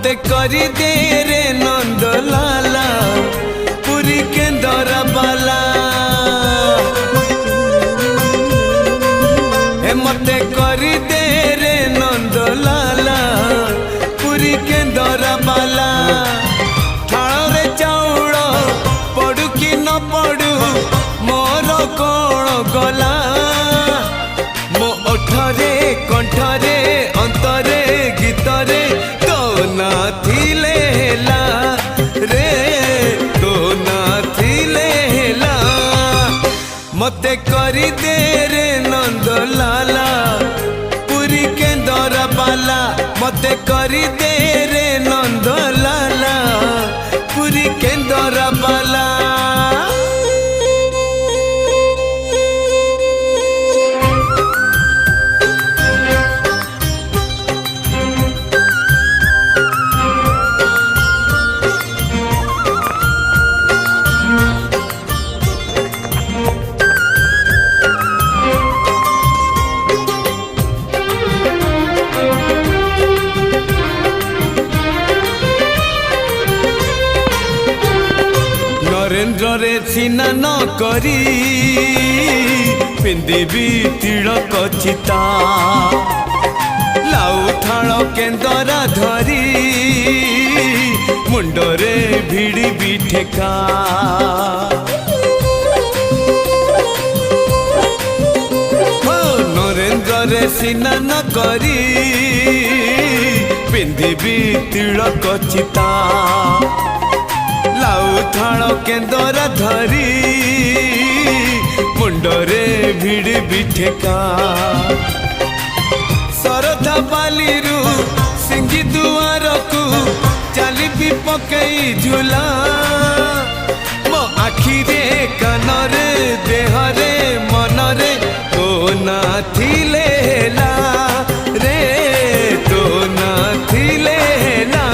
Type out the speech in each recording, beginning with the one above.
मते करी दे रे नंद लाला पुरी केंदर बाला मते करी दे रे नंद लाला पुरी केंदर बाला थाल रे चाउल पड़ू कि न पड़ू मोर कौन गला मो ओठरे कंठरे अंतरे गीतरे तो ना थिले हेला रे तो ना थिले हेला मते करी दे रे नंद लाला पुरी केंदर बाला मते करी दे रे नंद लाला पुरी केंदर बाला नरेंद्र रे सिना न करी पिंदिबी तिलक चिता लाउ थाल केंदरा धरी मुंडरे भिड़ी भी ठेका नरेंद्र रे सिना न करी पिंदिबी तिलक चिता लाउ थाल केंदर धरी मुंडरे भिड़ी भी ठेका सरधा बालीरू सिंगी दुआर को चाली भी पकई झूला मो आखि रे कान रे देह रे मन रे तो ना थिले हेला रे तो ना थिले हेला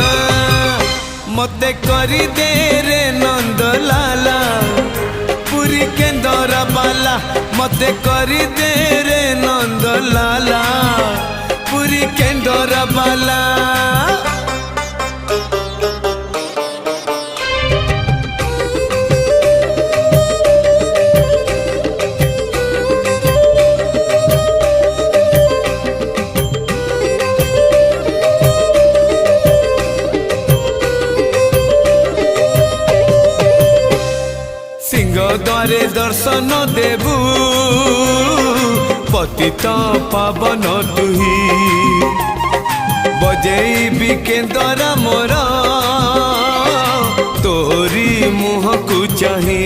मते करी दे रे नंद लाला पुरी केंदर बाला मते करी दे रे नंद लाला पुरी केंदर बाला द्वारे दर्शन देबू पतित पावन तुही बजेबी केंदर मोर तोरी मुह को चाहे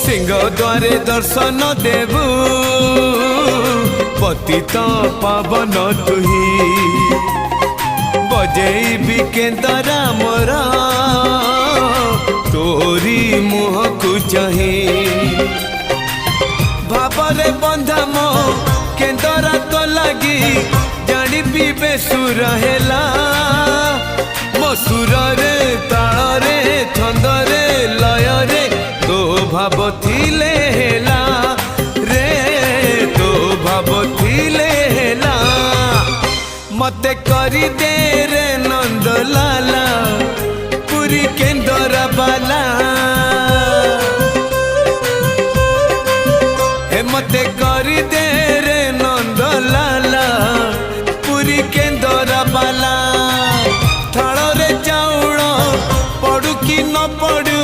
सिंह द्वारे दर्शन देबू पतित पावन तुही बजेबी केंदर मोर तोरी मुह को चाहे भावरे बंधा मो केंदर तो लगी जानी भी बेसुर हेला मो सुर रे ताल रे छंद रे लय रे तो भाव थिले हेला रे तो भाव थिले हेला मते करी दे रे नंद लाला पुरी केंदर बाला हे मते करी दे रे नंद लाला पुरी केंदर बाला थाल रे चाउल पड़ू कि न पड़ू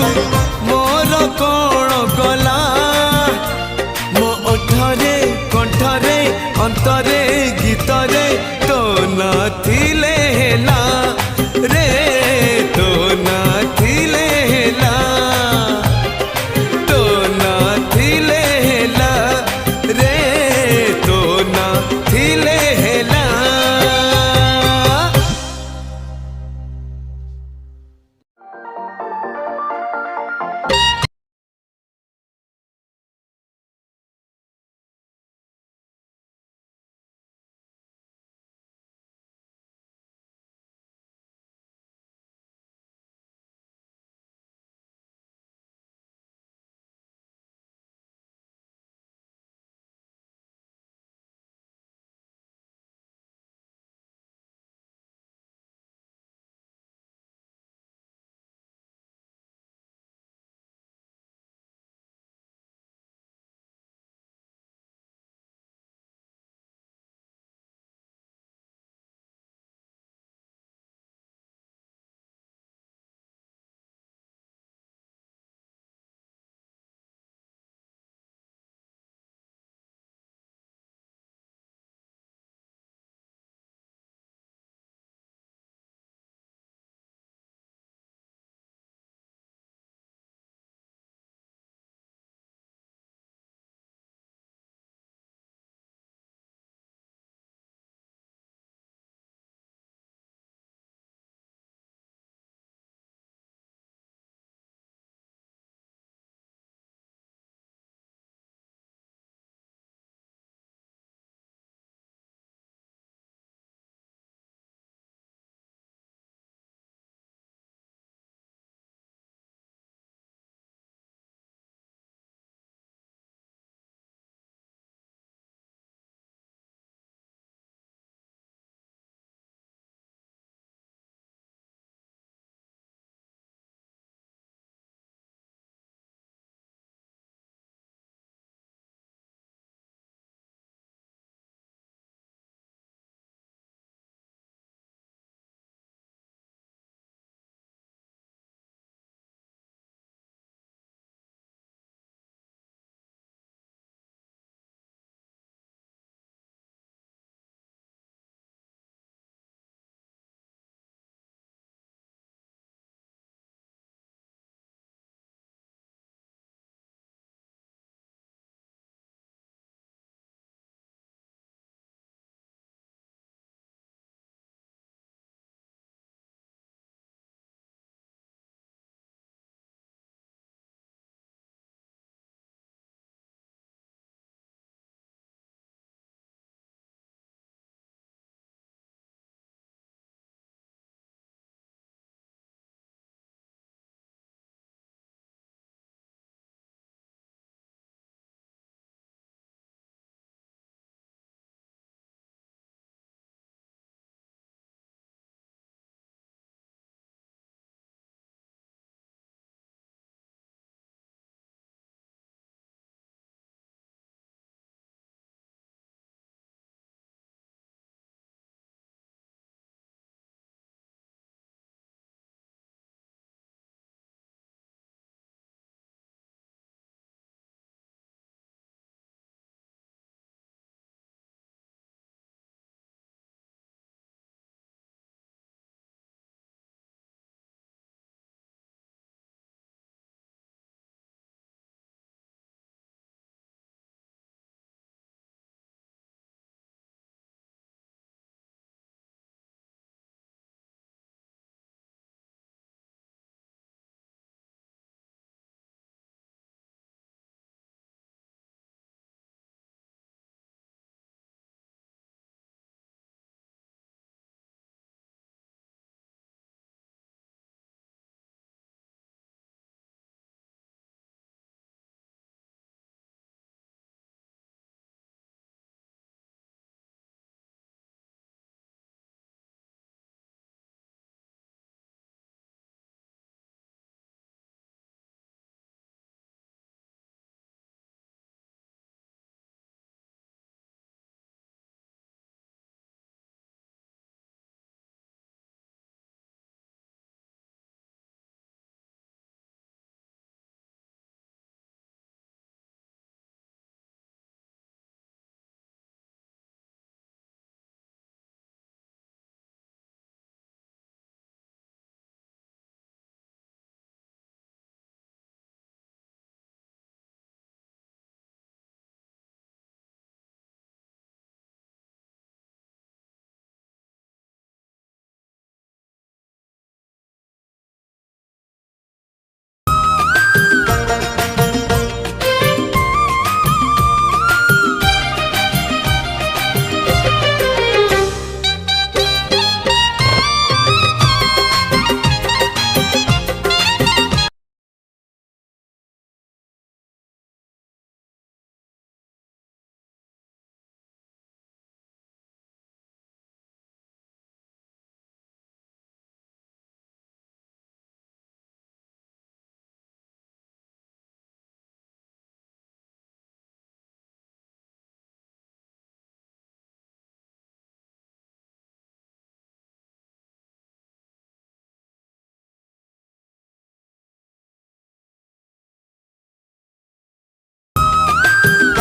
मोर कौन गला मो ओठरे कंठरे अंतरे गीतरे तो ना थिले